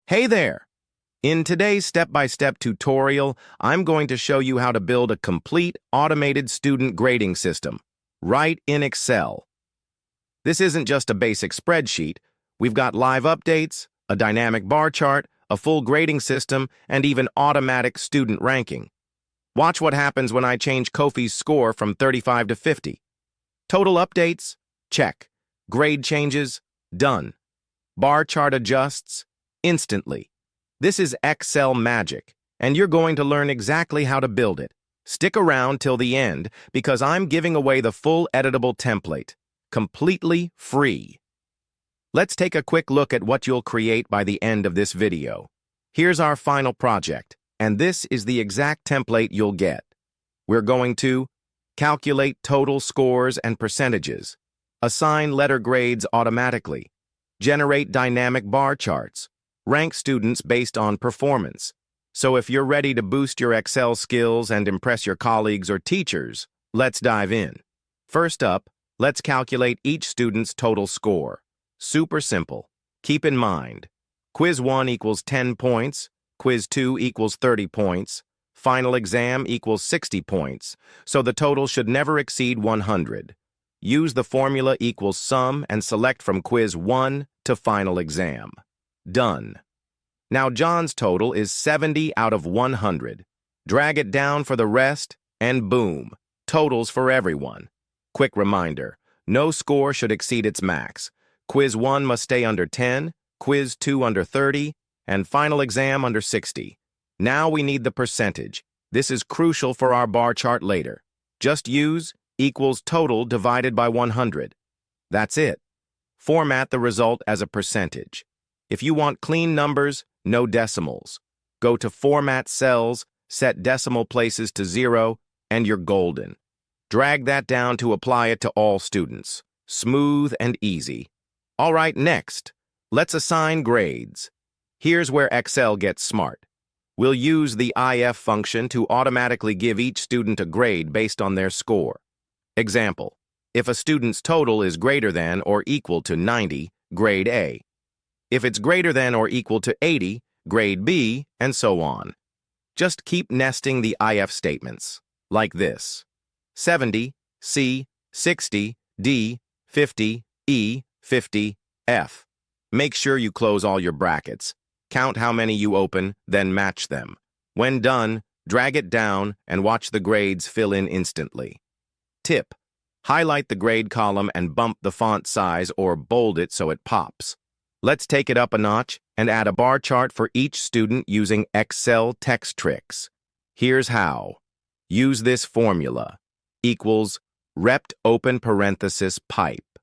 Hey there! In today's step-by-step tutorial, I'm going to show you how to build a complete automated student grading system, right in Excel. This isn't just a basic spreadsheet. We've got live updates, a dynamic bar chart, a full grading system, and even automatic student ranking. Watch what happens when I change Kofi's score from 35 to 50. Total updates? Check. Grade changes? Done. Bar chart adjusts? Instantly. This is Excel magic, and you're going to learn exactly how to build it. Stick around till the end because I'm giving away the full editable template, completely free. Let's take a quick look at what you'll create by the end of this video. Here's our final project, and this is the exact template you'll get. We're going to calculate total scores and percentages, assign letter grades automatically, generate dynamic bar charts, rank students based on performance. So if you're ready to boost your Excel skills and impress your colleagues or teachers, let's dive in. First up, let's calculate each student's total score. Super simple. Keep in mind, Quiz 1 equals 10 points, Quiz 2 equals 30 points, Final exam equals 60 points, so the total should never exceed 100. Use the formula equals sum and select from Quiz 1 to Final exam. Done. Now John's total is 70 out of 100. Drag it down for the rest, and boom, totals for everyone. Quick reminder, no score should exceed its max. Quiz 1 must stay under 10, Quiz 2 under 30, and Final exam under 60. Now we need the percentage. This is crucial for our bar chart later. Just use equals total divided by 100. That's it. Format the result as a percentage. If you want clean numbers, no decimals. Go to Format Cells, set decimal places to 0, and you're golden. Drag that down to apply it to all students. Smooth and easy. All right, next, let's assign grades. Here's where Excel gets smart. We'll use the IF function to automatically give each student a grade based on their score. Example, if a student's total is greater than or equal to 90, grade A. If it's greater than or equal to 80, grade B, and so on. Just keep nesting the IF statements, like this. 70, C, 60, D, 50, E, 50, F. Make sure you close all your brackets. Count how many you open, then match them. When done, drag it down and watch the grades fill in instantly. Tip: highlight the grade column and bump the font size or bold it so it pops. Let's take it up a notch and add a bar chart for each student using Excel text tricks. Here's how. Use this formula. Equals rept open parenthesis pipe.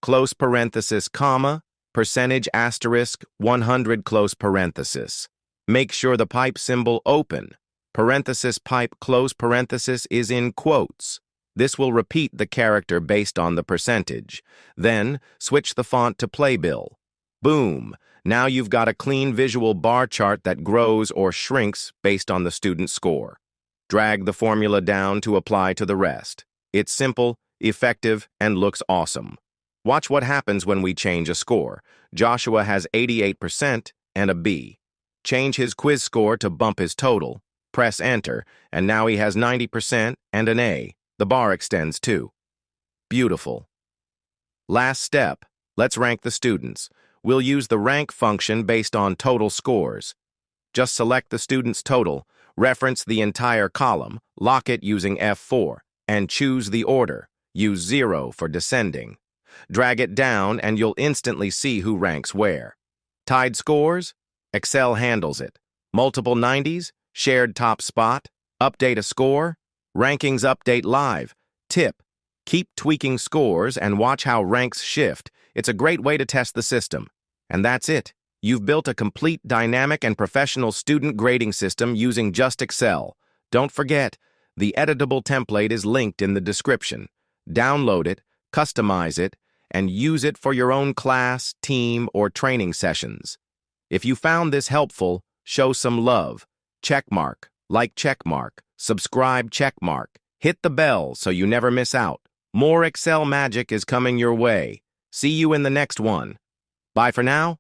Close parenthesis comma, percentage asterisk 100 close parenthesis. Make sure the pipe symbol open. Parenthesis pipe close parenthesis is in quotes. This will repeat the character based on the percentage. Then, switch the font to Playbill. Boom! Now you've got a clean visual bar chart that grows or shrinks based on the student's score. Drag the formula down to apply to the rest. It's simple, effective, and looks awesome. Watch what happens when we change a score. Joshua has 88% and a B. Change his quiz score to bump his total. Press Enter, and now he has 90% and an A. The bar extends too. Beautiful. Last step, let's rank the students. We'll use the rank function based on total scores. Just select the student's total, reference the entire column, lock it using F4, and choose the order. Use 0 for descending. Drag it down and you'll instantly see who ranks where. Tied scores? Excel handles it. Multiple 90s? Shared top spot? Update a score? Rankings update live. Tip: keep tweaking scores and watch how ranks shift. It's a great way to test the system. And that's it. You've built a complete dynamic and professional student grading system using just Excel. Don't forget, the editable template is linked in the description. Download it, customize it, and use it for your own class, team, or training sessions. If you found this helpful, show some love. Checkmark, like checkmark, subscribe checkmark, hit the bell so you never miss out. More Excel magic is coming your way. See you in the next one. Bye for now.